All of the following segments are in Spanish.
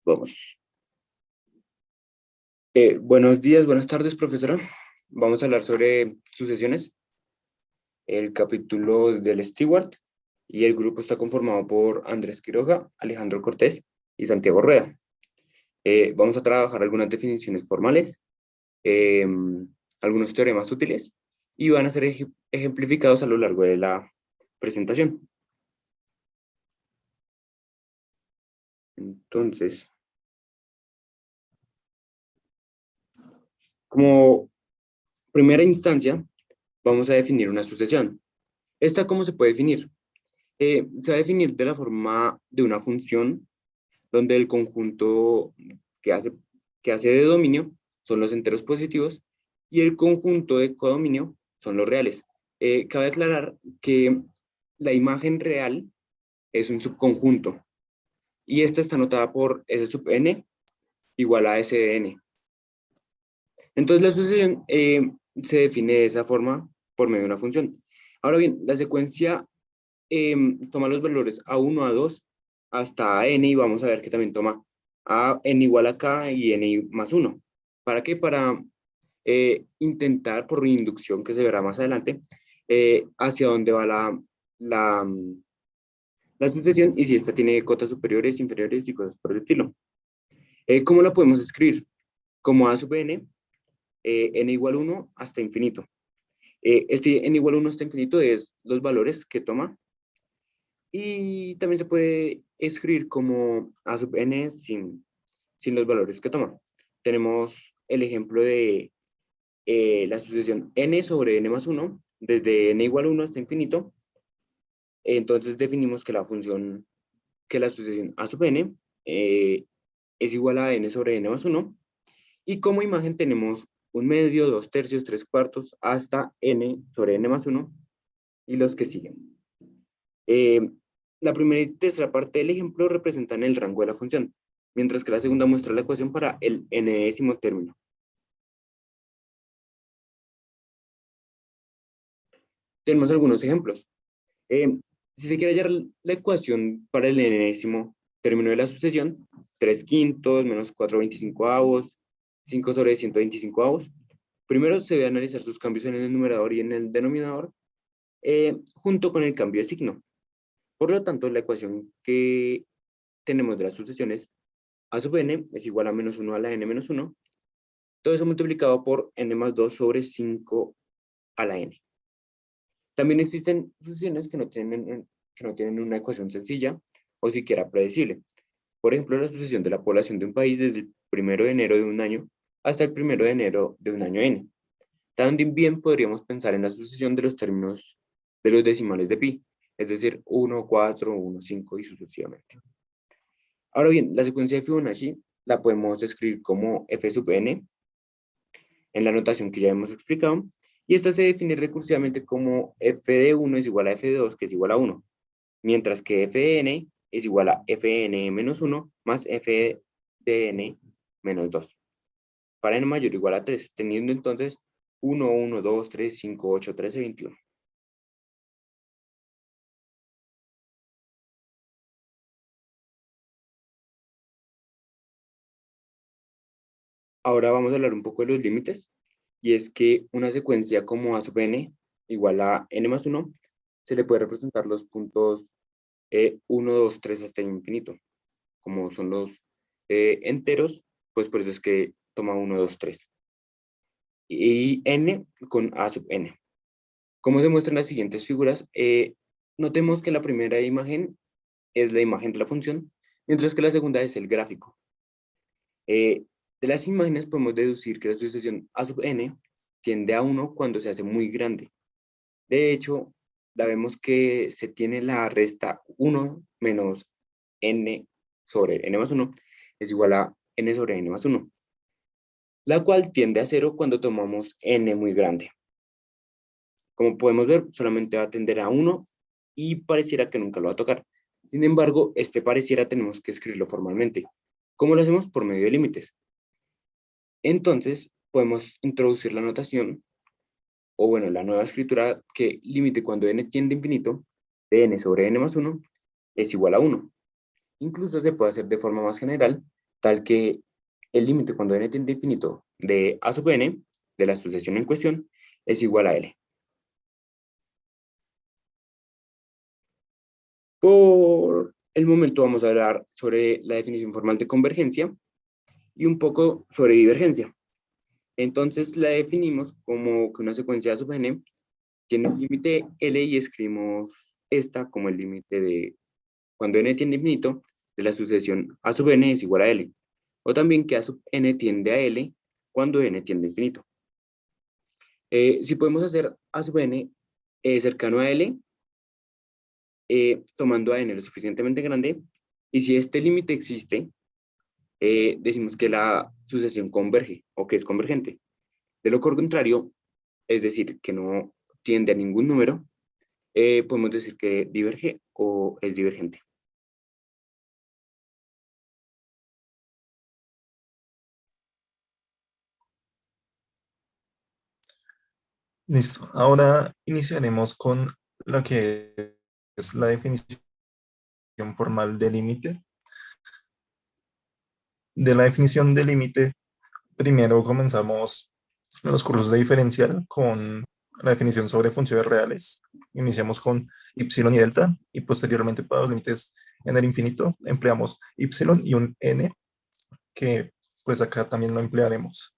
Vamos. Buenos días, buenas tardes, profesora. Vamos a hablar sobre sucesiones, el capítulo del Stewart, y el grupo está conformado por Andrés Quiroga, Alejandro Cortés y Santiago Rueda. Vamos a trabajar algunas definiciones formales, eh, algunos teoremas útiles, y van a ser ejemplificados a lo largo de la presentación. Entonces, como primera instancia, vamos a definir una sucesión. ¿Esta cómo se puede definir? Se va a definir de la forma de una función donde el conjunto que hace, que hace de dominio son los enteros positivos y el conjunto de codominio son los reales. Cabe aclarar que la imagen real es un subconjunto y esta está anotada por S sub n igual a S de n. Entonces la sucesión se define de esa forma por medio de una función. Ahora bien, la secuencia toma los valores a1, a2, hasta a n, y vamos a ver que también toma a n igual a k y n más 1. ¿Para qué? Para intentar, por inducción que se verá más adelante, hacia dónde va la, la sucesión y si esta tiene cotas superiores, inferiores y cosas por el estilo. ¿Cómo la podemos escribir? Como a sub n, n igual 1 hasta infinito. Este n igual 1 hasta infinito es los valores que toma. Y también se puede escribir como a sub n sin los valores que toma. Tenemos el ejemplo de la sucesión n sobre n más 1, desde n igual 1 hasta infinito. Entonces definimos que que la sucesión a sub n es igual a n sobre n más 1. Y como imagen tenemos un medio, dos tercios, tres cuartos, hasta n sobre n más 1 y los que siguen. Eh, la primera y tercera parte del ejemplo representan el rango de la función, mientras que la segunda muestra la ecuación para el n-º término. Tenemos algunos ejemplos. Si se quiere hallar la ecuación para el n-º término de la sucesión, 3 quintos menos 4/25, 5 sobre 125, primero se debe analizar sus cambios en el numerador y en el denominador, junto con el cambio de signo. Por lo tanto, la ecuación que tenemos de las sucesiones a sub n es igual a menos 1 a la n menos 1, todo eso multiplicado por n más 2 sobre 5 a la n. También existen sucesiones que no tienen una ecuación sencilla o siquiera predecible. Por ejemplo, la sucesión de la población de un país desde el 1 de enero de un año hasta el 1 de enero de un año n. También podríamos pensar en la sucesión de los términos de los decimales de pi, es decir, 1, 4, 1, 5 y sucesivamente. Ahora bien, la secuencia de Fibonacci la podemos escribir como f sub n, en la notación que ya hemos explicado, y esta se define recursivamente como f de 1 es igual a f de 2, que es igual a 1, mientras que f de n es igual a f de n menos 1 más f de n menos 2, para n mayor o igual a 3, teniendo entonces 1, 1, 2, 3, 5, 8, 13, 21. Ahora vamos a hablar un poco de los límites, y es que una secuencia como a sub n igual a n más 1, se le puede representar los puntos 1, 2, 3 hasta el infinito. Como son los enteros, pues por eso es que toma 1, 2, 3. Y n con a sub n. Como se muestra en las siguientes figuras, notemos que la primera imagen es la imagen de la función, mientras que la segunda es el gráfico. De las imágenes podemos deducir que la sucesión a sub n tiende a 1 cuando se hace muy grande. De hecho, la vemos que se tiene la resta 1 menos n sobre n más 1 es igual a n sobre n más 1, la cual tiende a 0 cuando tomamos n muy grande. Como podemos ver, solamente va a tender a 1 y pareciera que nunca lo va a tocar. Sin embargo, este pareciera tenemos que escribirlo formalmente. ¿Cómo lo hacemos? Por medio de límites. Entonces, podemos introducir la notación, o bueno, la nueva escritura, que límite cuando n tiende a infinito de n sobre n más 1 es igual a 1. Incluso se puede hacer de forma más general, tal que el límite cuando n tiende a infinito de a sub n, de la sucesión en cuestión, es igual a L. Por el momento vamos a hablar sobre la definición formal de convergencia y un poco sobre divergencia. Entonces la definimos como que una secuencia sub n tiene un límite L y escribimos esta como el límite de cuando n tiende a infinito de la sucesión a sub n es igual a L. O también que a sub n tiende a L cuando n tiende a infinito. Si podemos hacer a sub n cercano a L, tomando a n lo suficientemente grande, y si este límite existe, decimos que la sucesión converge o que es convergente. De lo contrario, es decir, que no tiende a ningún número, podemos decir que diverge o es divergente. Listo. Ahora iniciaremos con lo que es la definición formal de límite. De la definición de límite, primero comenzamos los cursos de diferencial con la definición sobre funciones reales. Iniciamos con y delta y posteriormente para los límites en el infinito empleamos y y un n que pues acá también lo emplearemos.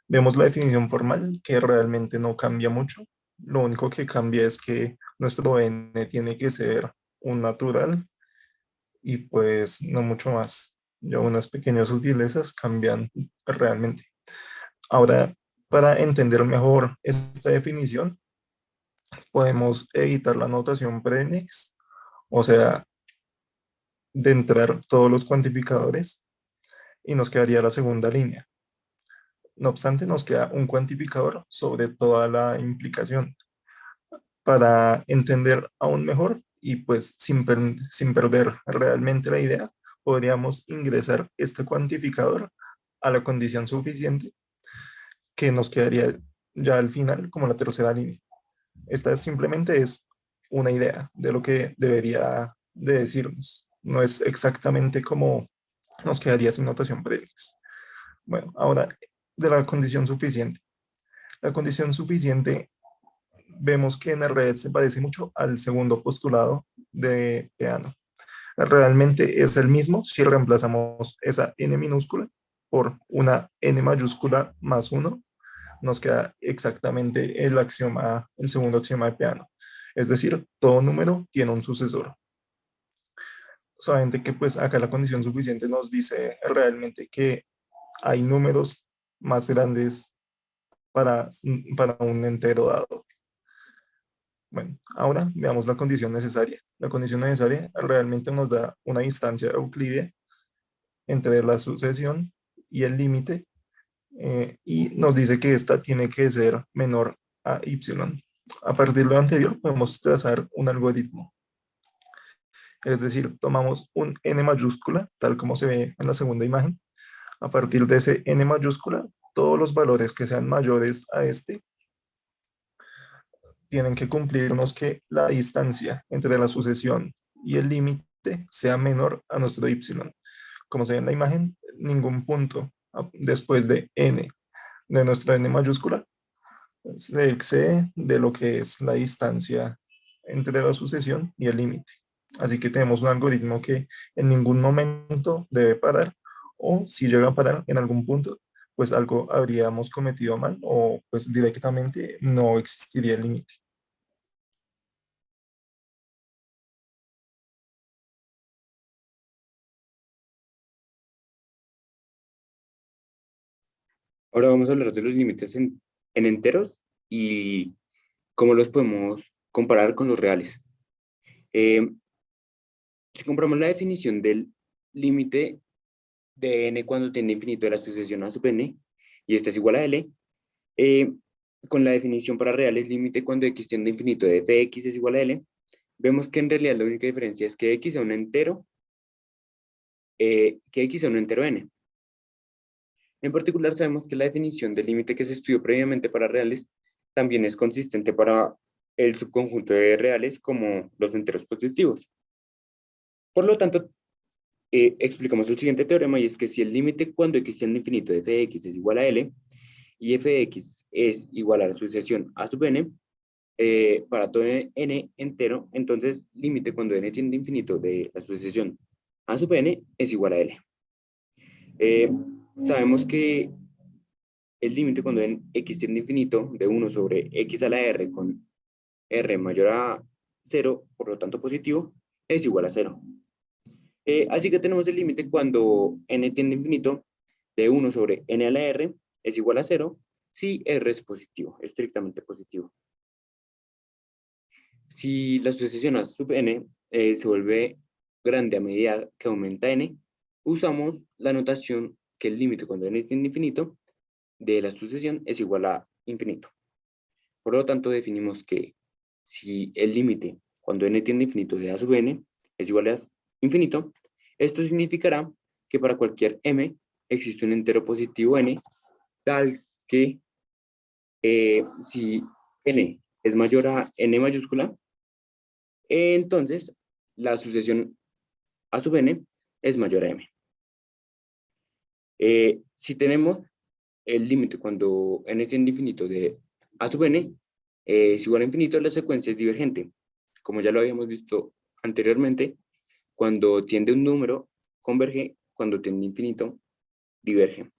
Vemos la definición formal que realmente no cambia mucho. Lo único que cambia es que nuestro n tiene que ser un natural y pues no mucho más. Ya unas pequeñas sutilezas cambian realmente. Ahora, para entender mejor esta definición, podemos editar la notación prenex, o sea, de entrar todos los cuantificadores y nos quedaría la segunda línea. No obstante, nos queda un cuantificador sobre toda la implicación para entender aún mejor y pues sin perder realmente la idea, podríamos ingresar este cuantificador a la condición suficiente que nos quedaría ya al final como la tercera línea. Esta simplemente es una idea de lo que debería de decirnos. No es exactamente como nos quedaría sin notación predicts. Bueno, ahora de la condición suficiente. La condición suficiente vemos que en la red se parece mucho al segundo postulado de Peano. Realmente es el mismo si reemplazamos esa n minúscula por una n mayúscula más 1, nos queda exactamente el axioma, el segundo axioma de Peano. Es decir, todo número tiene un sucesor. Solamente que pues acá la condición suficiente nos dice realmente que hay números más grandes para, para un entero dado. Bueno, ahora veamos la condición necesaria. La condición necesaria realmente nos da una distancia euclídea entre la sucesión y el límite y nos dice que esta tiene que ser menor a y. A partir de lo anterior podemos trazar un algoritmo. Es decir, tomamos un n mayúscula, tal como se ve en la segunda imagen. A partir de ese n mayúscula, todos los valores que sean mayores a este tienen que cumplirnos que la distancia entre la sucesión y el límite sea menor a nuestro y. Como se ve en la imagen, ningún punto después de n de nuestra n mayúscula se excede de lo que es la distancia entre la sucesión y el límite. Así que tenemos un algoritmo que en ningún momento debe parar, o si llega a parar en algún punto, pues algo habríamos cometido mal o pues directamente no existiría el límite. Ahora vamos a hablar de los límites en enteros y cómo los podemos comparar con los reales. Eh, si compramos la definición del límite de n cuando tiende a infinito de la sucesión a sub n, y esta es igual a L, eh, con la definición para reales límite cuando x tiende a infinito de f de x es igual a L, vemos que en realidad la única diferencia es que x sea un entero, que x sea un entero n. En particular, sabemos que la definición del límite que se estudió previamente para reales también es consistente para el subconjunto de reales como los enteros positivos. Por lo tanto, explicamos el siguiente teorema, y es que si el límite cuando x tiende a infinito de f de x es igual a L, y f de x es igual a la sucesión a sub n, para todo n entero, entonces límite cuando n tiende a infinito de la sucesión a sub n es igual a L. Sabemos que el límite cuando x tiende a infinito de 1 sobre x a la r con r mayor a 0, por lo tanto positivo, es igual a 0. Así que tenemos el límite cuando n tiende a infinito de 1 sobre n a la r es igual a 0 si r es positivo, estrictamente positivo. Si la sucesión a sub n se vuelve grande a medida que aumenta n, usamos la notación que el límite cuando n tiende a infinito de la sucesión es igual a infinito. Por lo tanto, definimos que si el límite cuando n tiende a infinito de a sub n es igual a infinito, esto significará que para cualquier m existe un entero positivo n, tal que si n es mayor a n mayúscula, entonces la sucesión a sub n es mayor a m. Si tenemos el límite cuando n tiende a infinito de a sub n es igual a infinito, la secuencia es divergente. Como ya lo habíamos visto anteriormente, cuando tiende un número, converge, cuando tiende a infinito, diverge.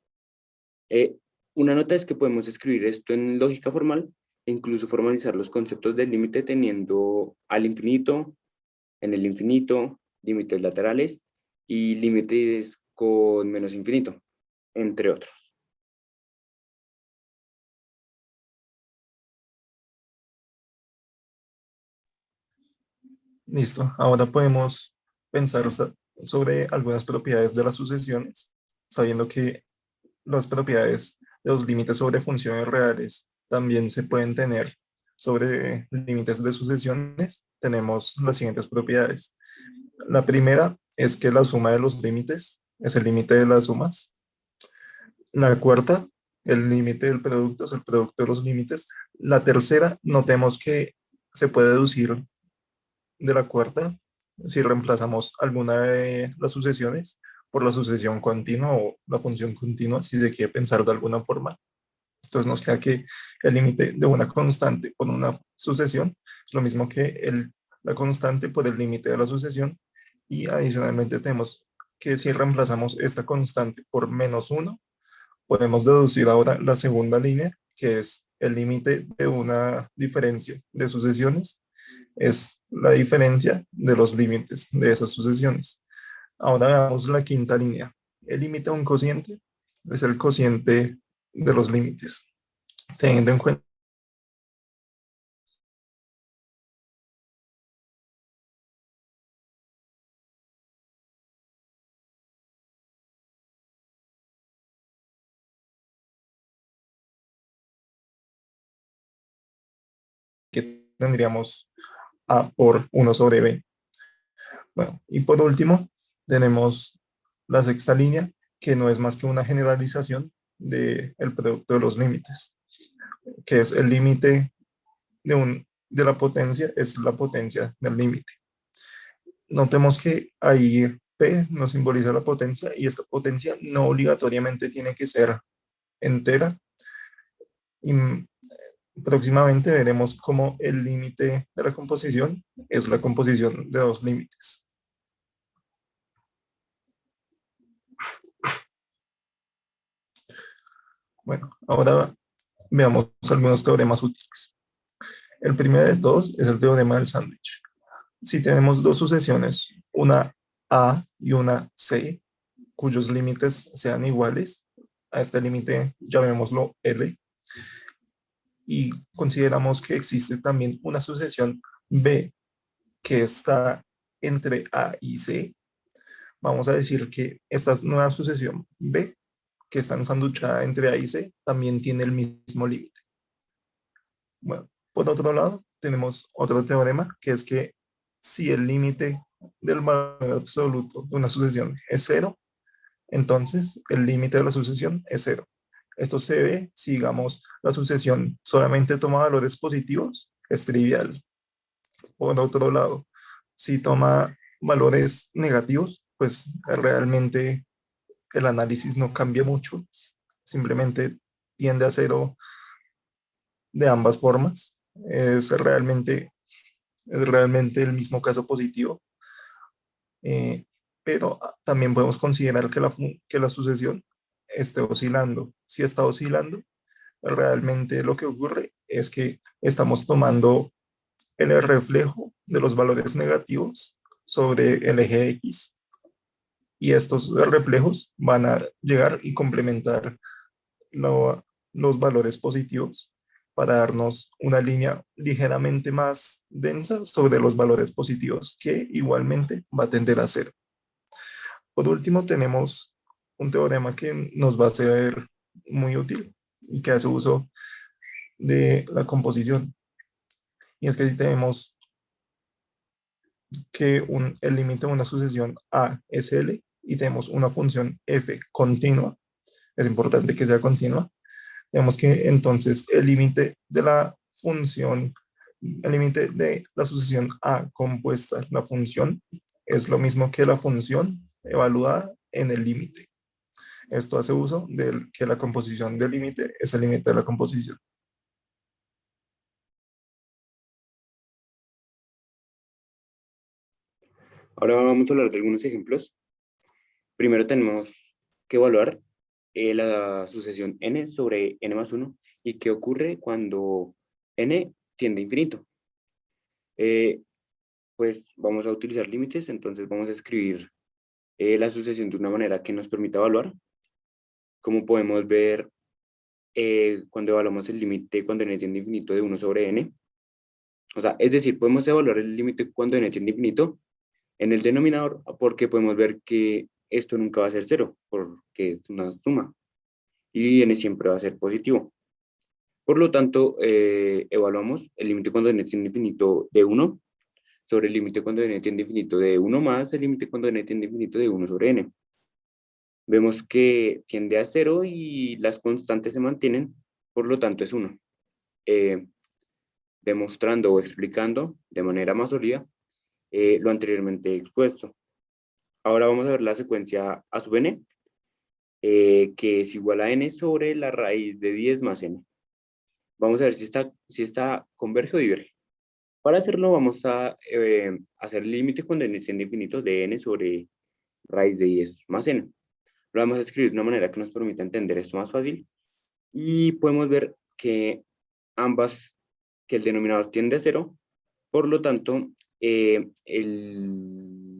Una nota es que podemos escribir esto en lógica formal e incluso formalizar los conceptos del límite teniendo al infinito, en el infinito, límites laterales y límites con menos infinito, entre otros. Listo. Ahora podemos pensar sobre algunas propiedades de las sucesiones, sabiendo que las propiedades de los límites sobre funciones reales también se pueden tener sobre límites de sucesiones. Tenemos las siguientes propiedades. La primera es que la suma de los límites es el límite de las sumas. La cuarta, el límite del producto es el producto de los límites. La tercera, notemos que se puede deducir de la cuarta si reemplazamos alguna de las sucesiones por la sucesión continua o la función continua, si se quiere pensar de alguna forma. Entonces nos queda que el límite de una constante por una sucesión es lo mismo que la constante por el límite de la sucesión, y adicionalmente tenemos que si reemplazamos esta constante por -1, podemos deducir ahora la segunda línea, que es el límite de una diferencia de sucesiones, es la diferencia de los límites de esas sucesiones. Ahora veamos la quinta línea. El límite de un cociente es el cociente de los límites. Teniendo en cuenta que tendríamos A por 1 sobre B. Bueno, y por último, tenemos la sexta línea, que no es más que una generalización del producto de los límites, que es el límite de la potencia, es la potencia del límite. Notemos que ahí P nos simboliza la potencia, y esta potencia no obligatoriamente tiene que ser entera. Y próximamente veremos cómo el límite de la composición es la composición de dos límites. Bueno, ahora veamos algunos teoremas útiles. El primero de todos es el teorema del sándwich. Si tenemos dos sucesiones, una A y una C, cuyos límites sean iguales, a este límite llamémoslo L, y consideramos que existe también una sucesión B que está entre A y C, vamos a decir que esta nueva sucesión B, que está ensanduchada entre A y C, también tiene el mismo límite. Bueno, por otro lado, tenemos otro teorema, que es que si el límite del valor absoluto de una sucesión es 0, entonces el límite de la sucesión es 0. Esto se ve si, digamos, la sucesión solamente toma valores positivos, es trivial. Por otro lado, si toma valores negativos, pues realmente el análisis no cambia mucho, simplemente tiende a cero de ambas formas. Es realmente, es realmente el mismo caso positivo, eh, pero también podemos considerar que que la sucesión esté oscilando. Si está oscilando, realmente lo que ocurre es que estamos tomando el reflejo de los valores negativos sobre el eje X y estos reflejos van a llegar y complementar los valores positivos para darnos una línea ligeramente más densa sobre los valores positivos que igualmente va a tender a cero. Por último, tenemos un teorema que nos va a ser muy útil y que hace uso de la composición. Y es que si tenemos que el límite de una sucesión A es L y tenemos una función f continua, es importante que sea continua, tenemos que entonces el límite de la función, el límite de la sucesión A compuesta, la función, es lo mismo que la función evaluada en el límite. Esto hace uso de que la composición del límite es el límite de la composición. Ahora vamos a hablar de algunos ejemplos. Primero tenemos que evaluar la sucesión n sobre n más 1 y qué ocurre cuando n tiende a infinito. Eh, pues vamos a utilizar límites, entonces vamos a escribir la sucesión de una manera que nos permita evaluar. Como podemos ver, cuando evaluamos el límite cuando n tiende a infinito de 1 sobre n, o sea, es decir, podemos evaluar el límite cuando n tiende a infinito en el denominador porque podemos ver que esto nunca va a ser cero, porque es una suma, y n siempre va a ser positivo. Por lo tanto, evaluamos el límite cuando n tiende a infinito de 1 sobre el límite cuando n tiende a infinito de 1 más el límite cuando n tiende a infinito de 1 sobre n. Vemos que tiende a 0 y las constantes se mantienen, por lo tanto es 1. Eh, Demostrando o explicando de manera más sólida lo anteriormente expuesto. Ahora vamos a ver la secuencia a sub n, que es igual a n sobre la raíz de 10 más n. Vamos a ver si está converge o diverge. Para hacerlo vamos a hacer el límite cuando n tiende a infinito de n sobre raíz de 10 más n. Lo vamos a escribir de una manera que nos permita entender esto más fácil. Y podemos ver que que el denominador tiende a 0, por lo tanto, el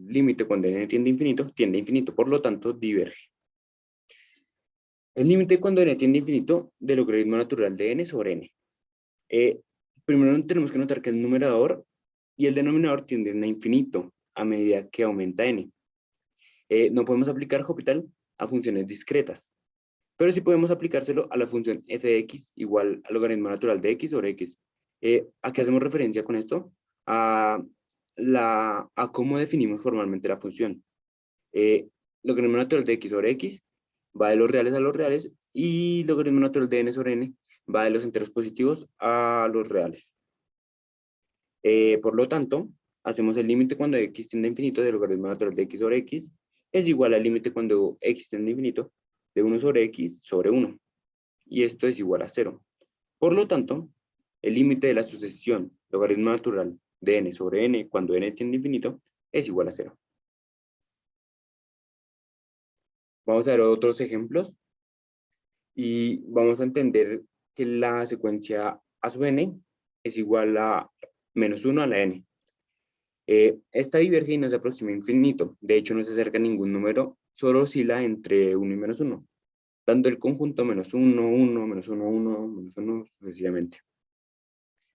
límite cuando n tiende a infinito, por lo tanto, diverge. El límite cuando n tiende a infinito del logaritmo natural de n sobre n. Primero tenemos que notar que el numerador y el denominador tienden a infinito a medida que aumenta n. No podemos aplicar Hospital a funciones discretas, pero sí podemos aplicárselo a la función f de x igual al logaritmo natural de x sobre x. ¿A qué hacemos referencia con esto? A, a cómo definimos formalmente la función. Logaritmo natural de x sobre x va de los reales a los reales y logaritmo natural de n sobre n va de los enteros positivos a los reales. Por lo tanto, hacemos el límite cuando x tiende a infinito del logaritmo natural de x sobre x es igual al límite cuando x tiende a infinito de 1 sobre x sobre 1. Y esto es igual a 0. Por lo tanto, el límite de la sucesión logaritmo natural de n sobre n cuando n tiende a infinito es igual a 0. Vamos a ver otros ejemplos y vamos a entender que la secuencia a sub n es igual a menos 1 a la n. Esta diverge y no se aproxima a infinito. De hecho, no se acerca a ningún número, solo oscila entre 1 y menos 1, dando el conjunto menos 1, 1, menos 1, 1, menos 1, sucesivamente.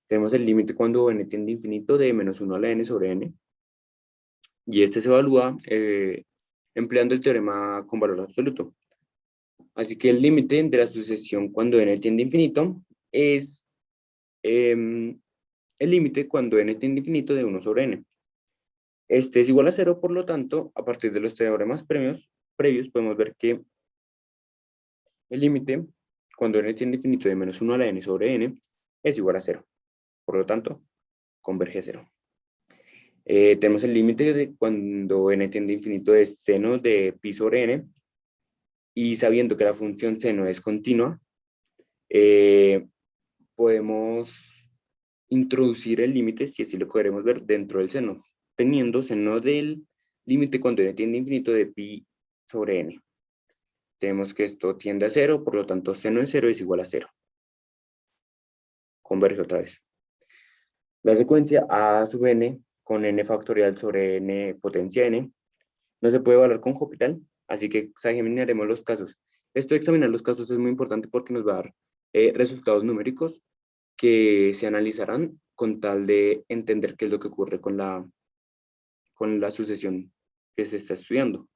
Tenemos el límite cuando n tiende a infinito de menos 1 a la n sobre n, y este se evalúa empleando el teorema con valor absoluto. Así que el límite de la sucesión cuando n tiende a infinito es el límite cuando n tiende a infinito de 1 sobre n. Este es igual a 0, por lo tanto, a partir de los teoremas previos podemos ver que el límite cuando n tiende a infinito de menos 1 a la n sobre n es igual a 0. Por lo tanto, converge a 0. Tenemos el límite de cuando n tiende a infinito es seno de pi sobre n, y sabiendo que la función seno es continua, eh, podemos introducir el límite, si así lo queremos ver, dentro del seno, teniendo seno del límite cuando n tiende a infinito de pi sobre n. Tenemos que esto tiende a cero, por lo tanto seno de cero es igual a cero. Converge otra vez. La secuencia a sub n con n factorial sobre n potencia n no se puede evaluar con Hopital, así que examinaremos los casos. Esto de examinar los casos es muy importante porque nos va a dar resultados numéricos que se analizarán con tal de entender qué es lo que ocurre con la sucesión que se está estudiando.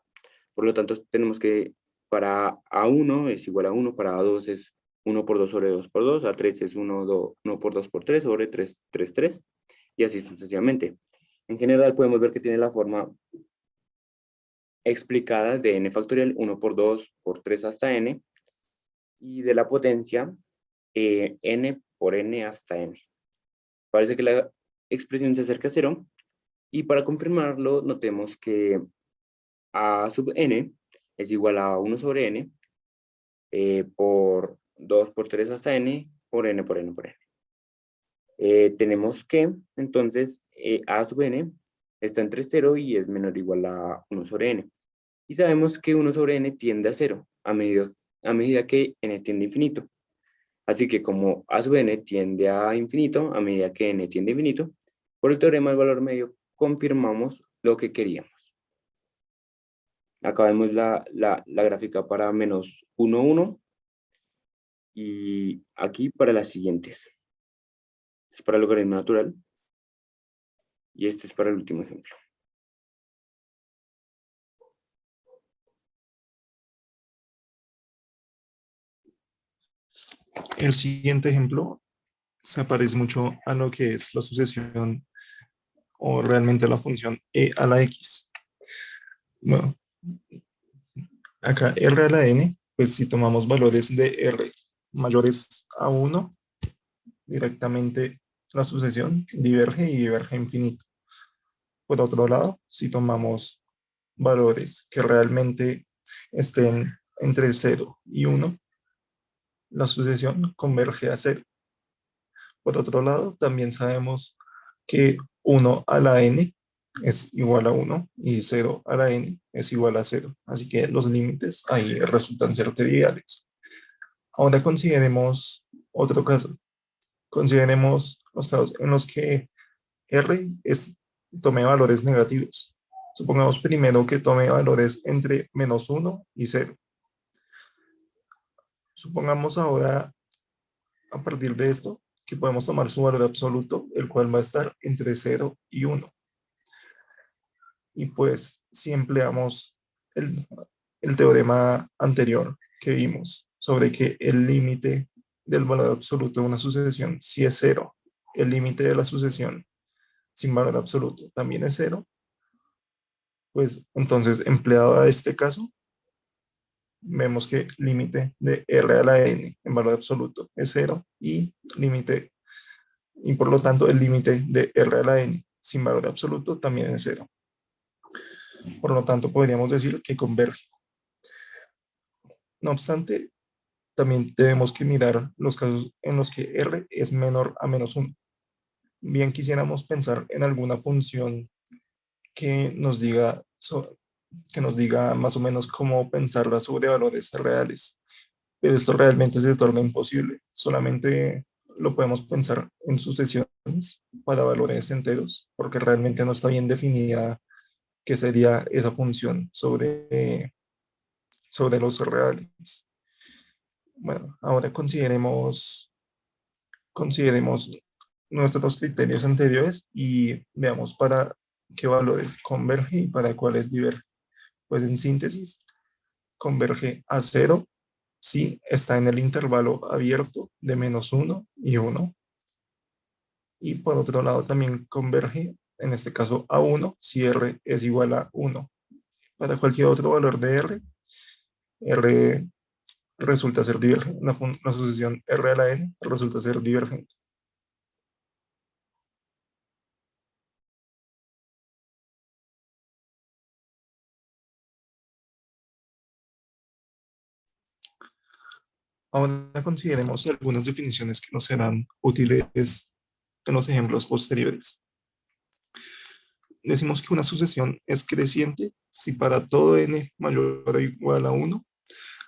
Por lo tanto, tenemos que para A1 es igual a 1, para A2 es 1 por 2 sobre 2 por 2, A3 es 1 por 2 por 3 sobre 3, 3, 3, y así sucesivamente. En general podemos ver que tiene la forma explicada de n factorial 1 por 2 por 3 hasta n, y de la potencia n por n hasta n. Parece que la expresión se acerca a cero, y para confirmarlo notemos que a sub n es igual a 1 sobre n por 2 por 3 hasta n por n por n por n. Tenemos que, entonces, a sub n está entre 0 y es menor o igual a 1 sobre n. Y sabemos que 1 sobre n tiende a 0 a medida que n tiende a infinito. Así que como a sub n tiende a infinito a medida que n tiende a infinito, por el teorema del valor medio confirmamos lo que queríamos. Acá vemos la gráfica para menos 1, 1, y aquí para las siguientes. Este es para el logaritmo natural y este es para el último ejemplo. El siguiente ejemplo se parece mucho a lo que es la sucesión o realmente la función e a la x. Bueno, acá r a la n, pues si tomamos valores de r mayores a 1, directamente la sucesión diverge y diverge infinito. Por otro lado, si tomamos valores que realmente estén entre 0 y 1, la sucesión converge a 0. Por otro lado, también sabemos que 1 a la n es igual a 1 y 0 a la n es igual a 0. Así que los límites ahí resultan ser triviales. Ahora consideremos otro caso. Consideremos los casos en los que R tome valores negativos. Supongamos primero que tome valores entre menos 1 y 0. Supongamos ahora, a partir de esto, que podemos tomar su valor absoluto, el cual va a estar entre 0 y 1. Y pues, si empleamos el teorema anterior que vimos sobre que el límite del valor absoluto de una sucesión, si es 0, el límite de la sucesión sin valor absoluto también es 0, pues entonces, empleado a este caso, vemos que límite de r a la n en valor absoluto es 0 y por lo tanto el límite de r a la n sin valor absoluto también es 0. Por lo tanto, podríamos decir que converge. No obstante, también tenemos que mirar los casos en los que r es menor a menos 1. Bien quisiéramos pensar en alguna función que nos diga, que nos diga más o menos cómo pensarla sobre valores reales. Pero esto realmente se torna imposible. Solamente lo podemos pensar en sucesiones para valores enteros, porque realmente no está bien definida qué sería esa función sobre los reales. Bueno, ahora consideremos nuestros criterios anteriores y veamos para qué valores converge y para cuáles diverge. Pues en síntesis, converge a 0 si está en el intervalo abierto de menos 1 y 1. Y por otro lado también converge, en este caso a 1, si r es igual a 1. Para cualquier otro valor de r resulta ser divergente. La sucesión r a la n resulta ser divergente. Ahora consideremos algunas definiciones que nos serán útiles en los ejemplos posteriores. Decimos que una sucesión es creciente si para todo n mayor o igual a 1,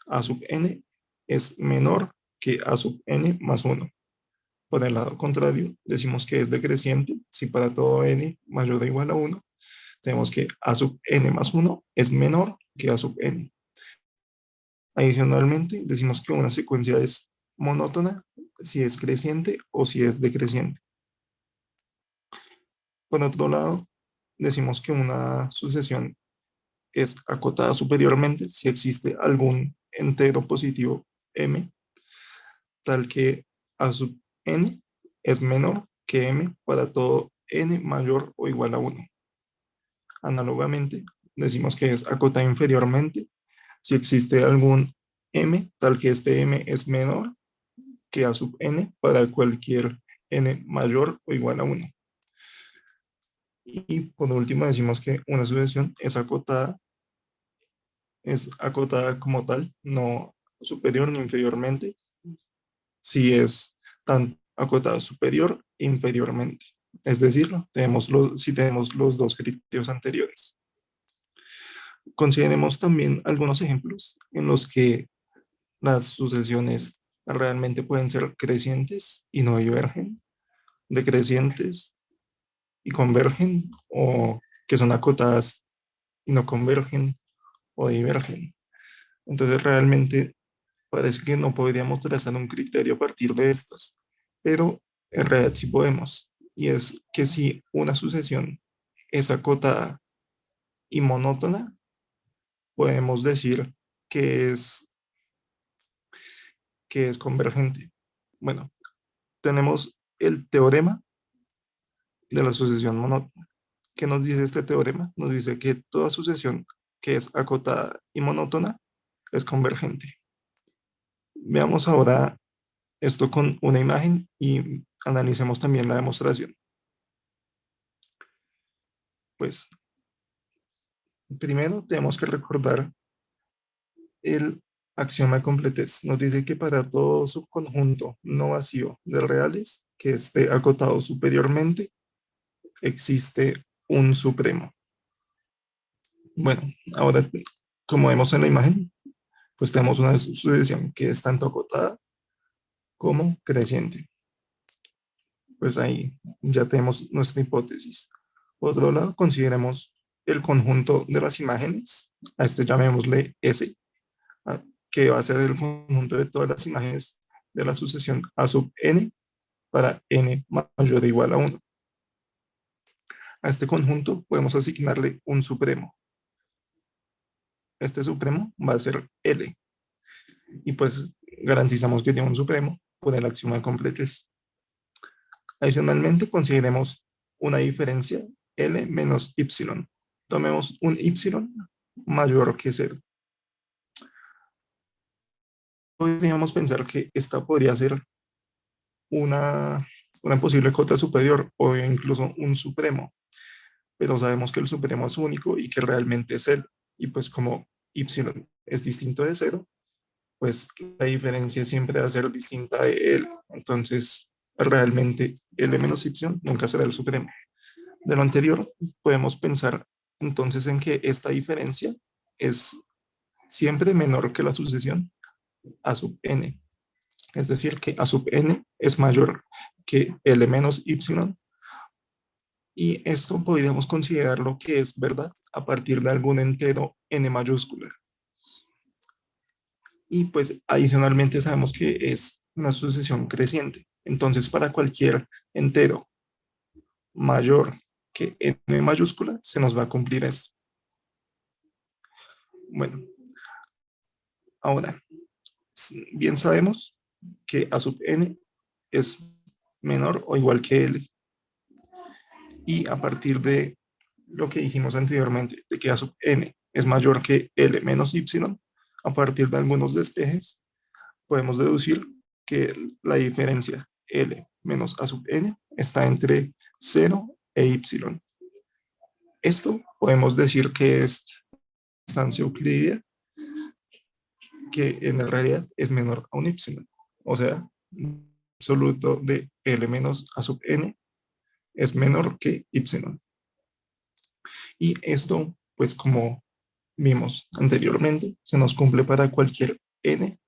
a sub n es menor que a sub n más 1. Por el lado contrario, decimos que es decreciente si para todo n mayor o igual a 1, tenemos que a sub n más 1 es menor que a sub n. Adicionalmente, decimos que una secuencia es monótona si es creciente o si es decreciente. Por otro lado, decimos que una sucesión es acotada superiormente si existe algún entero positivo m, tal que a sub n es menor que m para todo n mayor o igual a 1. Análogamente, decimos que es acotada inferiormente si existe algún m, tal que este m es menor que a sub n para cualquier n mayor o igual a 1. Y por último decimos que una sucesión es acotada como tal, no superior ni inferiormente, si es tan acotada superior e inferiormente. Es decir, si tenemos los dos criterios anteriores. Consideremos también algunos ejemplos en los que las sucesiones realmente pueden ser crecientes y no divergen, decrecientes y convergen, o que son acotadas y no convergen o divergen. Entonces realmente parece que no podríamos trazar un criterio a partir de estas, pero en realidad sí podemos. Y es que si una sucesión es acotada y monótona, podemos decir que que es convergente. Bueno, tenemos el teorema de la sucesión monótona. ¿Qué nos dice este teorema? Nos dice que toda sucesión que es acotada y monótona es convergente. Veamos ahora esto con una imagen y analicemos también la demostración. Pues primero tenemos que recordar el axioma de completez. Nos dice que para todo subconjunto no vacío de reales que esté acotado superiormente, existe un supremo. Bueno, ahora, como vemos en la imagen, pues tenemos una sucesión que es tanto acotada como creciente. Pues ahí ya tenemos nuestra hipótesis. Por otro lado, consideremos el conjunto de las imágenes, a este llamémosle S, que va a ser el conjunto de todas las imágenes de la sucesión A sub n para n mayor o igual a 1. A este conjunto podemos asignarle un supremo. Este supremo va a ser L. Y pues garantizamos que tiene un supremo por el axioma de completez. Adicionalmente, consideremos una diferencia L menos y. Tomemos un y mayor que 0. Podríamos pensar que esta podría ser una, una posible cota superior o incluso un supremo, pero sabemos que el supremo es único y que realmente es 0. Y pues como y es distinto de 0, pues la diferencia siempre va a ser distinta de L. Entonces, realmente L menos y nunca será el supremo. De lo anterior, podemos pensar entonces en que esta diferencia es siempre menor que la sucesión A sub n. Es decir, que A sub n es mayor que L menos y, y esto podríamos considerarlo que es verdad a partir de algún entero n mayúscula. Y pues adicionalmente sabemos que es una sucesión creciente. Entonces, para cualquier entero mayor que n mayúscula, se nos va a cumplir esto. Bueno, ahora, bien sabemos que A sub n es menor o igual que L. Y a partir de lo que dijimos anteriormente, de que A sub n es mayor que L menos y, a partir de algunos despejes, podemos deducir que la diferencia L menos A sub n está entre 0 e y. Esto podemos decir que es distancia euclídea que en realidad es menor a un epsilon. O sea, absoluto de L menos A sub n es menor que epsilon. Y esto, pues como vimos anteriormente, se nos cumple para cualquier n,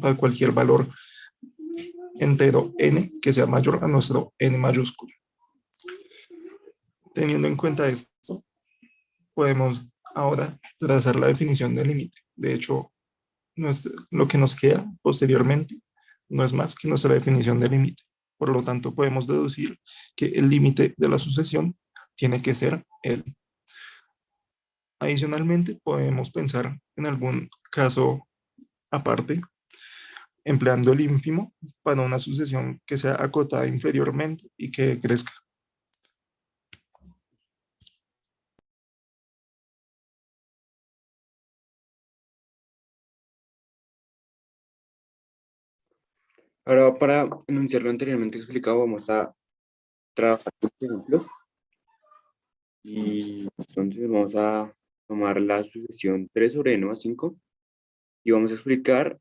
para cualquier valor entero n que sea mayor a nuestro n mayúsculo. Teniendo en cuenta esto, podemos ahora trazar la definición del límite. De hecho, lo que nos queda posteriormente no es más que nuestra definición de límite. Por lo tanto, podemos deducir que el límite de la sucesión tiene que ser L. Adicionalmente, podemos pensar en algún caso aparte, empleando el ínfimo para una sucesión que sea acotada inferiormente y que crezca. Ahora, para enunciar lo anteriormente explicado, vamos a trabajar este ejemplo. Y entonces vamos a tomar la sucesión 3 sobre n más 5 y vamos a explicar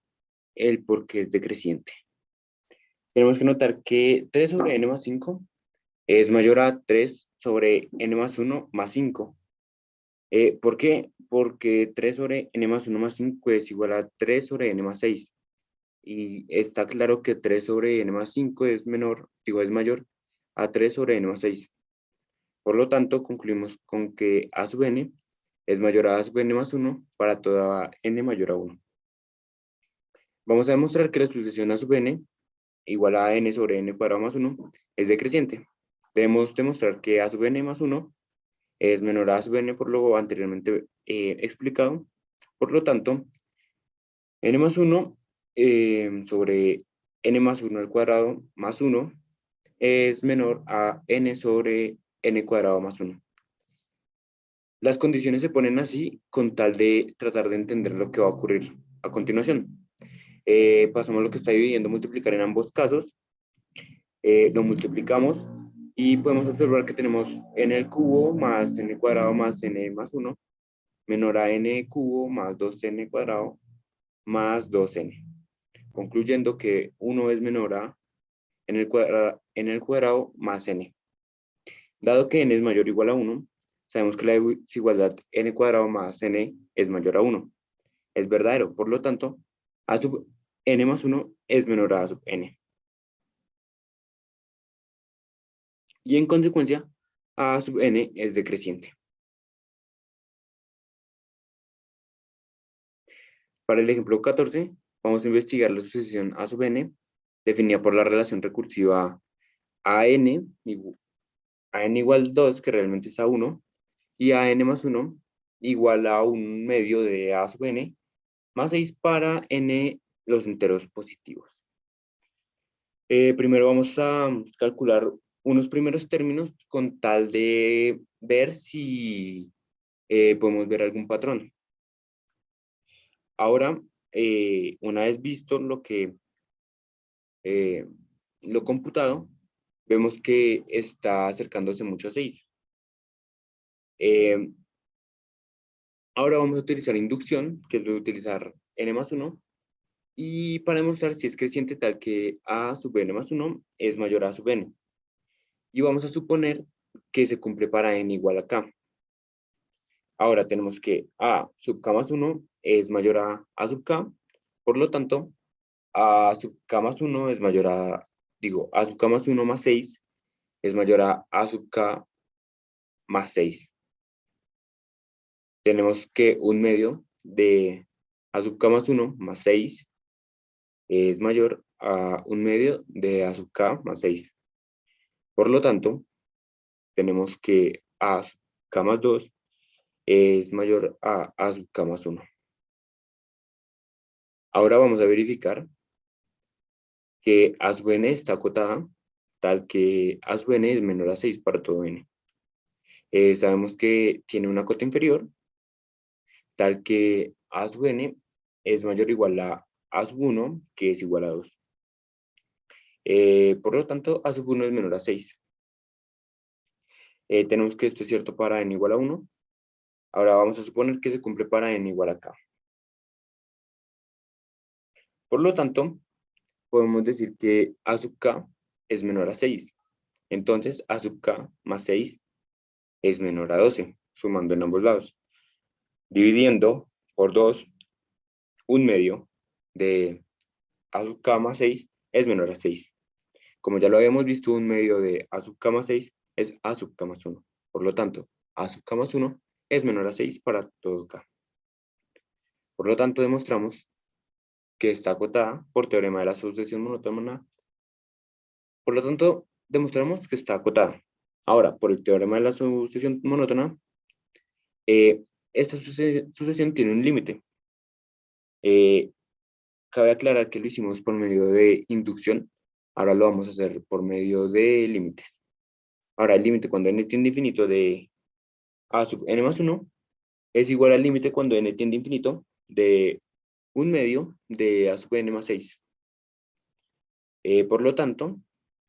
el por qué es decreciente. Tenemos que notar que 3 sobre n más 5 es mayor a 3 sobre n más 1 más 5. ¿Por qué? Porque 3 sobre n más 1 más 5 es igual a 3 sobre n más 6. Y está claro que 3 sobre n más 5 es menor, digo, es mayor a 3 sobre n más 6. Por lo tanto, concluimos con que a sub n es mayor a sub n más 1 para toda n mayor a 1. Vamos a demostrar que la sucesión a sub n igual a n sobre n cuadrado más 1 es decreciente. Debemos demostrar que a sub n más 1 es menor a a sub n por lo anteriormente explicado. Por lo tanto, n más 1 sobre n más 1 al cuadrado más 1 es menor a n sobre n cuadrado más 1. Las condiciones se ponen así con tal de tratar de entender lo que va a ocurrir a continuación. Pasamos lo que está dividiendo multiplicar en ambos casos, lo multiplicamos y podemos observar que tenemos n al cubo más n cuadrado más n más 1 menor a n cubo más 2n cuadrado más 2n, concluyendo que 1 es menor a n al cuadrado más n. Dado que n es mayor o igual a 1, sabemos que la desigualdad n cuadrado más n es mayor a 1. Es verdadero, por lo tanto, a sub n más 1 es menor a sub n. Y en consecuencia, a sub n es decreciente. Para el ejemplo 14, vamos a investigar la sucesión a sub n, definida por la relación recursiva a n igual 2, que realmente es a 1, y a n más 1 igual a un medio de a sub n, más 6 para n los enteros positivos. Primero vamos a calcular unos primeros términos con tal de ver si podemos ver algún patrón. Ahora, una vez visto eh, lo computado, vemos que está acercándose mucho a 6. Eh, Ahora vamos a utilizar inducción, que es lo de utilizar n más 1, y para demostrar si es creciente tal que a sub n más 1 es mayor a sub n. Y vamos a suponer que se cumple para n igual a k. Ahora tenemos que a sub k más 1 es mayor a sub k, por lo tanto, a sub k más 1 es mayor a sub k más 1 más 6 es mayor a sub k más 6. Tenemos que un medio de a sub k más 1 más 6 es mayor a un medio de a sub k más 6. Por lo tanto, tenemos que a sub k más 2 es mayor a sub k más 1. Ahora vamos a verificar que a sub n está acotada tal que a sub n es menor a 6 para todo n. Sabemos que tiene una cota inferior tal que a sub n es mayor o igual a sub 1, que es igual a 2. Por lo tanto, a sub 1 es menor a 6. Tenemos que esto es cierto para n igual a 1. Ahora vamos a suponer que se cumple para n igual a k. Por lo tanto, podemos decir que a sub k es menor a 6. Entonces, a sub k más 6 es menor a 12, sumando en ambos lados. Dividiendo por 2, un medio de a sub k más 6 es menor a 6. Como ya lo habíamos visto, un medio de a sub k más 6 es a sub k más 1. Por lo tanto, a sub k más 1 es menor a 6 para todo k. Por lo tanto, demostramos que está acotada por teorema de la sucesión monótona. Por lo tanto, demostramos que está acotada. Ahora, por el teorema de la sucesión monótona, esta sucesión tiene un límite. Cabe aclarar que lo hicimos por medio de inducción. Ahora lo vamos a hacer por medio de límites. Ahora, el límite cuando n tiende a infinito de a sub n más 1 es igual al límite cuando n tiende a infinito de un medio de a sub n más 6. Por lo tanto,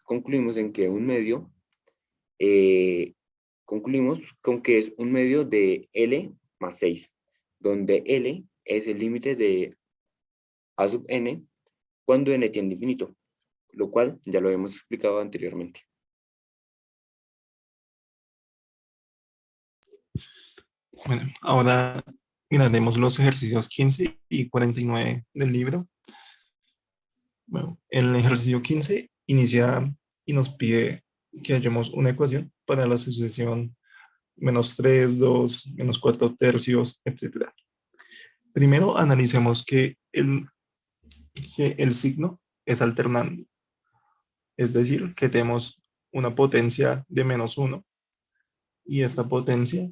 concluimos en que un medio, concluimos con que es un medio de L más 6, donde L es el límite de a sub n cuando n tiende a infinito, lo cual ya lo hemos explicado anteriormente. Bueno, ahora miraremos los ejercicios 15 y 49 del libro. Bueno, el ejercicio 15 inicia y nos pide que hallemos una ecuación para la sucesión -3, 2, -4 tercios, etc. Primero analicemos que el signo es alternando, es decir, que tenemos una potencia de -1 y esta potencia,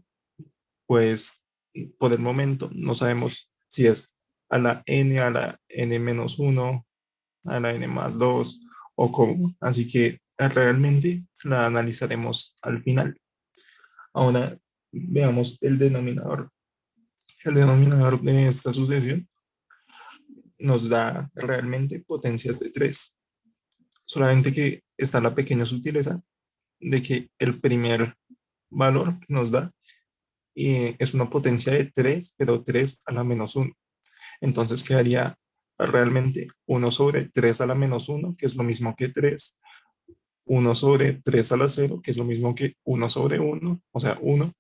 pues por el momento no sabemos si es a la n, a la n menos 1, a la n más 2 o cómo. Así que realmente la analizaremos al final. Ahora veamos el denominador. El denominador de esta sucesión nos da realmente potencias de 3. Solamente que está la pequeña sutileza de que el primer valor que nos da es una potencia de 3, pero 3 a la menos 1. Entonces quedaría realmente 1 sobre 3 a la menos 1, que es lo mismo que 3, 1 sobre 3 a la 0, que es lo mismo que 1 sobre 1, o sea, 1,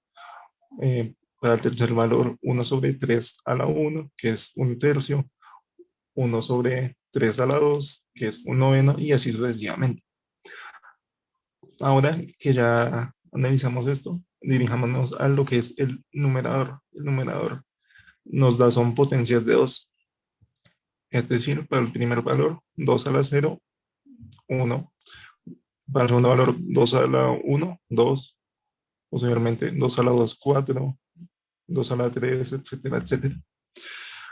para el tercer valor 1 sobre 3 a la 1, que es un tercio, 1 sobre 3 a la 2, que es un noveno, y así sucesivamente. Ahora que ya analizamos esto, dirijámonos a lo que es el numerador. El numerador nos da son potencias de 2. Es decir, para el primer valor, 2 a la 0, 1. Para el segundo valor, 2 a la 1, 2. Posteriormente, 2 a la 2, 4. 2 a la 3, etcétera, etcétera.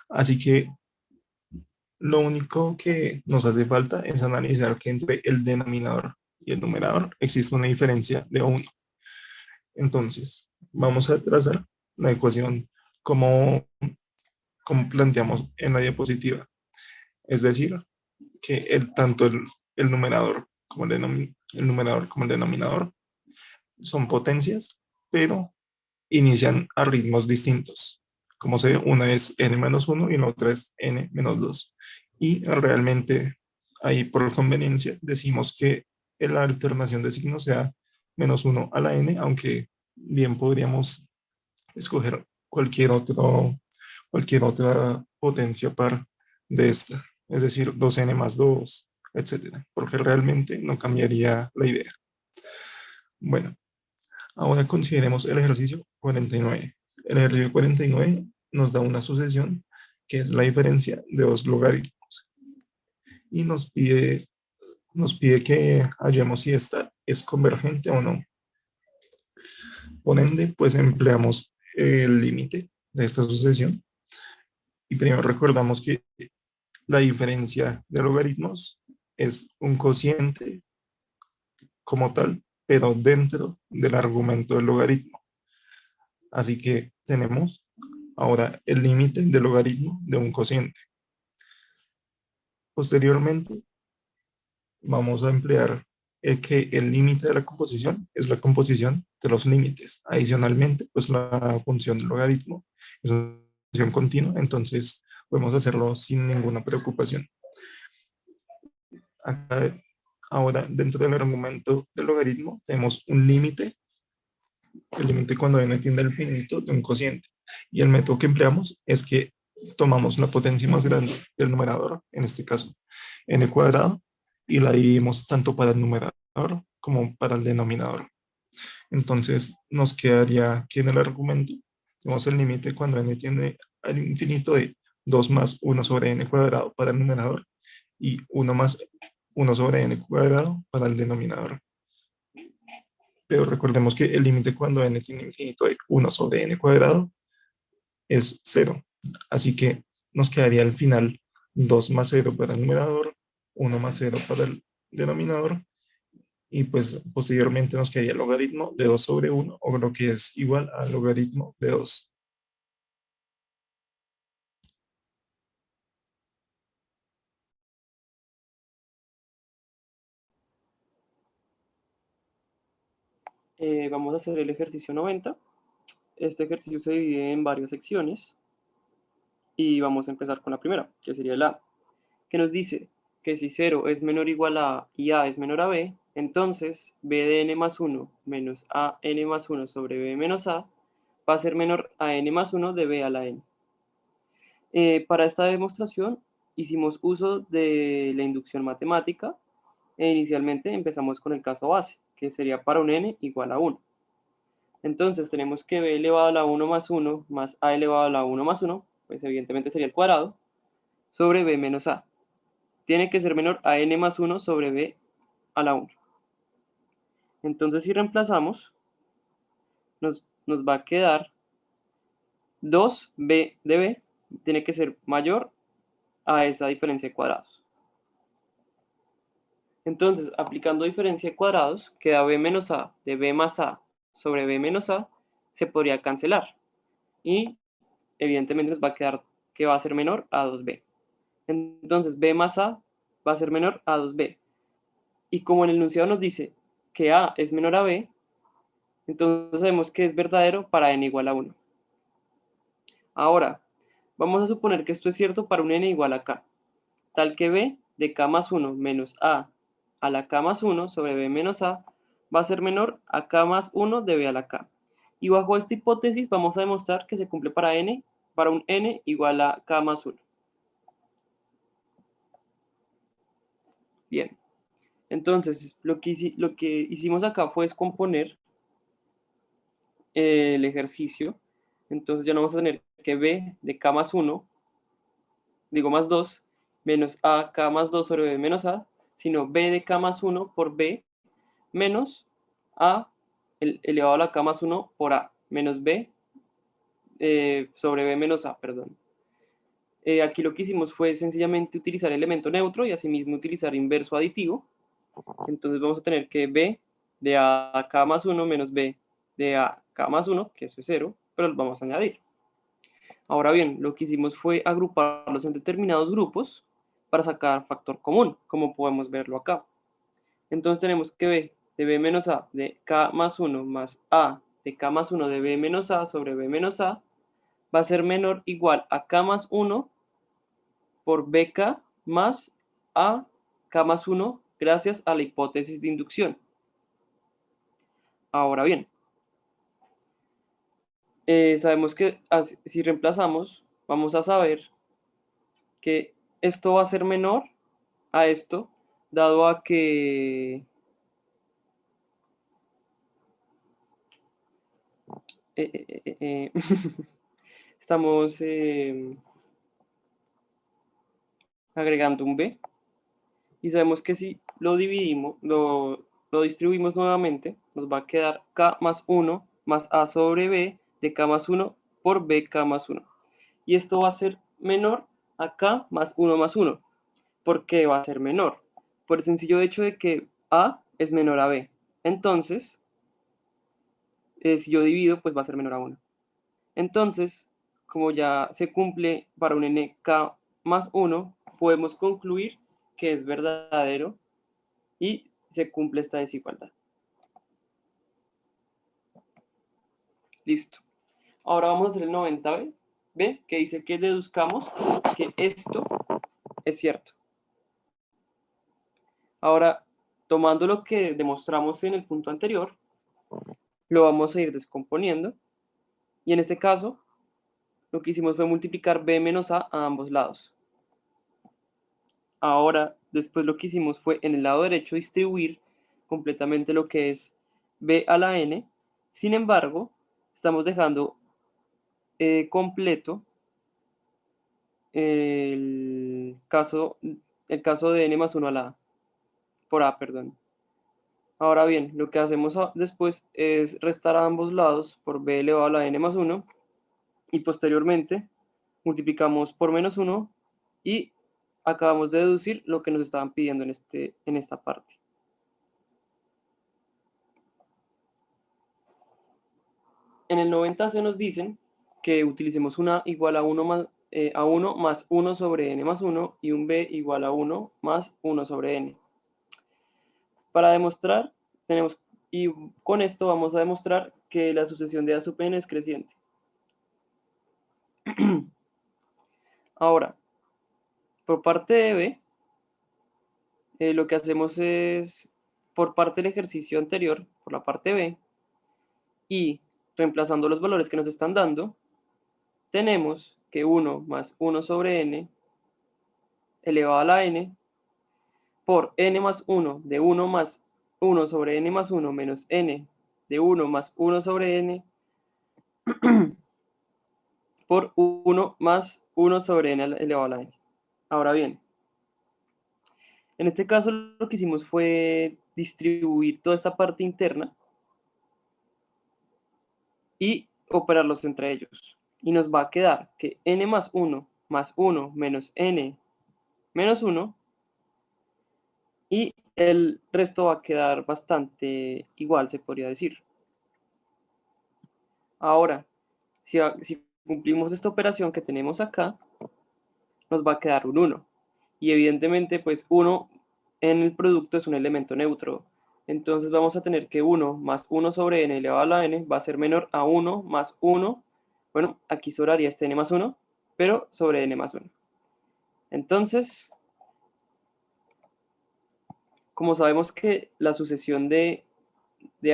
Así que lo único que nos hace falta es analizar que entre el denominador y el numerador existe una diferencia de 1. Entonces, vamos a trazar la ecuación como, como planteamos en la diapositiva. Es decir, que tanto el numerador como el numerador como el denominador son potencias, pero inician a ritmos distintos. Como se ve, una es n-1 y la otra es n-2. Y realmente ahí por conveniencia decimos que la alternación de signos sea -1 a la n, aunque bien podríamos escoger cualquier otra potencia par de esta, es decir, 2n más 2, etcétera, porque realmente no cambiaría la idea. Bueno, ahora consideremos el ejercicio 49. El ejercicio 49 nos da una sucesión que es la diferencia de dos logaritmos y nos pide que hallemos si esta es convergente o no. Por ende, pues empleamos el límite de esta sucesión y primero recordamos que la diferencia de logaritmos es un cociente como tal, pero dentro del argumento del logaritmo. Así que tenemos ahora el límite del logaritmo de un cociente. Posteriormente, vamos a emplear que el límite de la composición es la composición de los límites. Adicionalmente, pues la función del logaritmo es una función continua, entonces podemos hacerlo sin ninguna preocupación. Acá, ahora, dentro del argumento del logaritmo, tenemos un límite, el límite cuando n tiende al infinito de un cociente. Y el método que empleamos es que tomamos la potencia más grande del numerador, en este caso n cuadrado, y la dividimos tanto para el numerador como para el denominador. Entonces nos quedaría aquí en el argumento, tenemos el límite cuando n tiende al infinito de 2 más 1 sobre n cuadrado para el numerador y 1 más 1 sobre n cuadrado para el denominador. Pero recordemos que el límite cuando n tiene infinito de 1 sobre n cuadrado es 0. Así que nos quedaría al final 2 más 0 para el numerador, 1 más 0 para el denominador, y pues posteriormente nos quedaría el logaritmo de 2 sobre 1, o lo que es igual al logaritmo de 2. Vamos a hacer el ejercicio 90. Este ejercicio se divide en varias secciones y vamos a empezar con la primera, que sería el A, que nos dice que si 0 es menor o igual a A y A es menor a B, entonces B de n más 1 menos A n más 1 sobre B menos A va a ser menor a n más 1 de B a la n. Para esta demostración hicimos uso de la inducción matemática e inicialmente empezamos con el caso base, que sería para un n igual a 1. Entonces tenemos que b elevado a la 1 más 1 más a elevado a la 1 más 1, pues evidentemente sería el cuadrado, sobre b menos a. Tiene que ser menor a n más 1 sobre b a la 1. Entonces si reemplazamos, nos va a quedar 2b de b, tiene que ser mayor a esa diferencia de cuadrados. Entonces, aplicando diferencia de cuadrados, queda b menos a de b más a sobre b menos a, se podría cancelar. Y evidentemente nos va a quedar que va a ser menor a 2b. Entonces, b más a va a ser menor a 2b. Y como en el enunciado nos dice que a es menor a b, entonces sabemos que es verdadero para n igual a 1. Ahora, vamos a suponer que esto es cierto para un n igual a k, tal que b de k más 1 menos a la k más 1 sobre b menos a va a ser menor a k más 1 de b a la k. Y bajo esta hipótesis vamos a demostrar que se cumple para un n igual a k más 1. Bien, entonces lo que hicimos acá fue descomponer el ejercicio. Entonces ya no vamos a tener que b de k más 1, digo más 2, menos a k más 2 sobre b menos a, sino b de k más 1 por b menos a elevado a la k más 1 por a, menos b sobre b menos a, perdón. Aquí lo que hicimos fue sencillamente utilizar elemento neutro y asimismo utilizar inverso aditivo. Entonces vamos a tener que b de a k más 1 menos b de a k más 1, que eso es 0, pero lo vamos a añadir. Ahora bien, lo que hicimos fue agruparlos en determinados grupos para sacar factor común, como podemos verlo acá. Entonces tenemos que b de b menos a de k más 1 más a de k más 1 de b menos a sobre b menos a va a ser menor o igual a k más 1 por bk más a k más 1 gracias a la hipótesis de inducción. Ahora bien, sabemos que si reemplazamos, vamos a saber que esto va a ser menor a esto, dado a que estamos agregando un b, y sabemos que si lo dividimos, lo distribuimos nuevamente, nos va a quedar k más 1 más a sobre b de k más 1 por bk más 1. Y esto va a ser menor a k más 1 más 1. ¿Por qué va a ser menor? Por el sencillo hecho de que a es menor a b. Entonces, si yo divido, pues va a ser menor a 1. Entonces, como ya se cumple para un nk más 1, podemos concluir que es verdadero y se cumple esta desigualdad. Listo. Ahora vamos a hacer el 90b, que dice que deduzcamos que esto es cierto. Ahora, tomando lo que demostramos en el punto anterior, lo vamos a ir descomponiendo. Y en este caso, lo que hicimos fue multiplicar b menos a ambos lados. Ahora, después lo que hicimos fue en el lado derecho distribuir completamente lo que es b a la n. Sin embargo, estamos dejando completo el caso de n más 1 a la a, por a, perdón. Ahora bien, lo que hacemos después es restar a ambos lados por b elevado a la n más 1 y posteriormente multiplicamos por menos 1 y acabamos de deducir lo que nos estaban pidiendo en esta parte. En el 90 se nos dicen que utilicemos una igual a 1 más 1 sobre n más 1 y un b igual a 1 más 1 sobre n. Para demostrar, y con esto vamos a demostrar que la sucesión de a sub n es creciente. Ahora, por parte de b, lo que hacemos es, por parte del ejercicio anterior, por la parte b, y reemplazando los valores que nos están dando, tenemos que 1 más 1 sobre n elevado a la n por n más 1 de 1 más 1 sobre n más 1 menos n de 1 más 1 sobre n por 1 más 1 sobre n elevado a la n. Ahora bien, en este caso lo que hicimos fue distribuir toda esta parte interna y operarlos entre ellos. Y nos va a quedar que n más 1 menos n menos 1 y el resto va a quedar bastante igual, se podría decir. Ahora, si cumplimos esta operación que tenemos acá, nos va a quedar un 1. Y evidentemente, pues 1 en el producto es un elemento neutro. Entonces vamos a tener que 1 más 1 sobre n elevado a la n va a ser menor a 1 más 1. Bueno, aquí sobraría este n más 1, pero sobre n más 1. Entonces, como sabemos que la sucesión de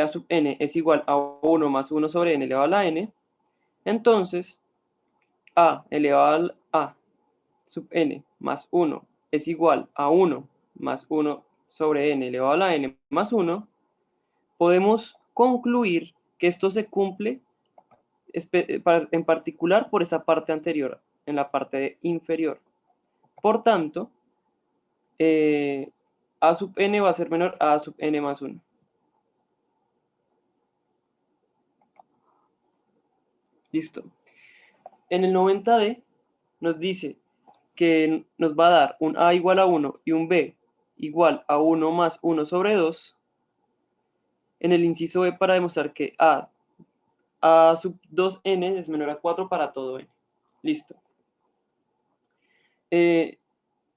a sub n es igual a 1 más 1 sobre n elevado a la n, entonces a elevado a sub n más 1 es igual a 1 más 1 sobre n elevado a la n más 1, podemos concluir que esto se cumple en particular por esa parte anterior, en la parte inferior. Por tanto, a sub n va a ser menor a sub n más 1. Listo. En el 90D nos dice que nos va a dar un a igual a 1 y un b igual a 1 más 1 sobre 2 en el inciso b para demostrar que a sub 2n es menor a 4 para todo n. Listo.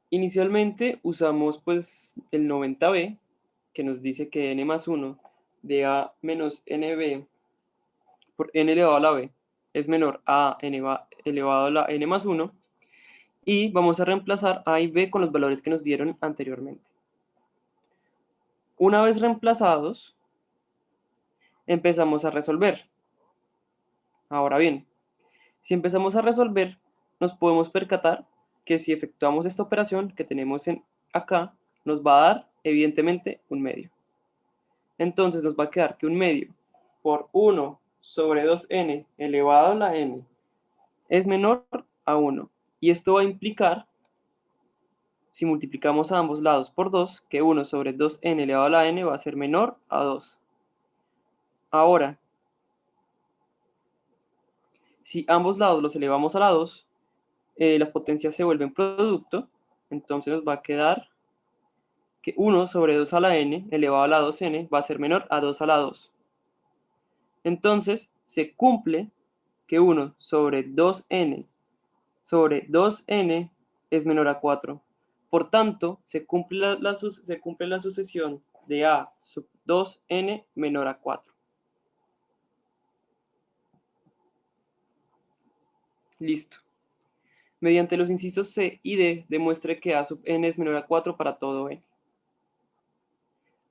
Inicialmente usamos pues el 90b que nos dice que n más 1 de a menos nb por n elevado a la b es menor a n elevado a la n más 1 y vamos a reemplazar a y b con los valores que nos dieron anteriormente. Una vez reemplazados, empezamos a resolver. Ahora bien, si empezamos a resolver, nos podemos percatar que si efectuamos esta operación que tenemos acá, nos va a dar, evidentemente, un medio. Entonces nos va a quedar que un medio por 1 sobre 2n elevado a la n es menor a 1. Y esto va a implicar, si multiplicamos a ambos lados por 2, que 1 sobre 2n elevado a la n va a ser menor a 2. Ahora, si ambos lados los elevamos a la 2, las potencias se vuelven producto, entonces nos va a quedar que 1 sobre 2 a la n elevado a la 2n va a ser menor a 2 a la 2. Entonces, se cumple que 1 sobre 2n sobre 2n es menor a 4. Por tanto, se cumple la sucesión de a sub 2n menor a 4. Listo. Mediante los incisos C y D, demuestre que a sub n es menor a 4 para todo n.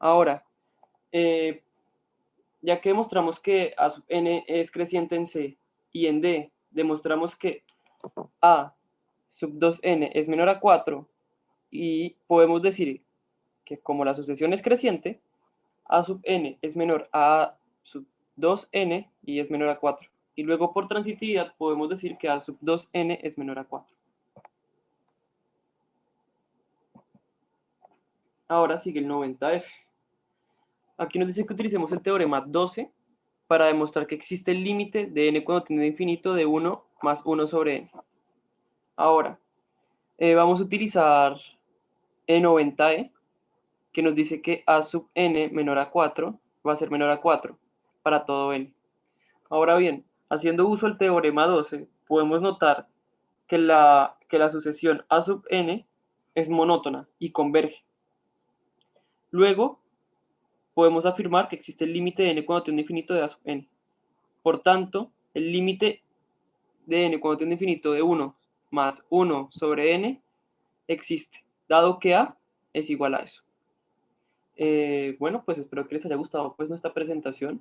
Ahora, ya que demostramos que A sub n es creciente en C y en D demostramos que A sub 2n es menor a 4 y podemos decir que como la sucesión es creciente, A sub n es menor a A sub 2n y es menor a 4. Y luego por transitividad podemos decir que A sub 2n es menor a 4. Ahora sigue el 90F. Aquí nos dice que utilicemos el teorema 12 para demostrar que existe el límite de n cuando tiende a infinito de 1 más 1 sobre n. Ahora, vamos a utilizar E90E, que nos dice que A sub n menor a 4 va a ser menor a 4 para todo n. Ahora bien, haciendo uso del teorema 12, podemos notar que la sucesión A sub n es monótona y converge. Luego, podemos afirmar que existe el límite de n cuando tiende a infinito de A sub n. Por tanto, el límite de n cuando tiende a infinito de 1 más 1 sobre n existe, dado que A es igual a eso. Bueno, pues espero que les haya gustado pues nuestra presentación.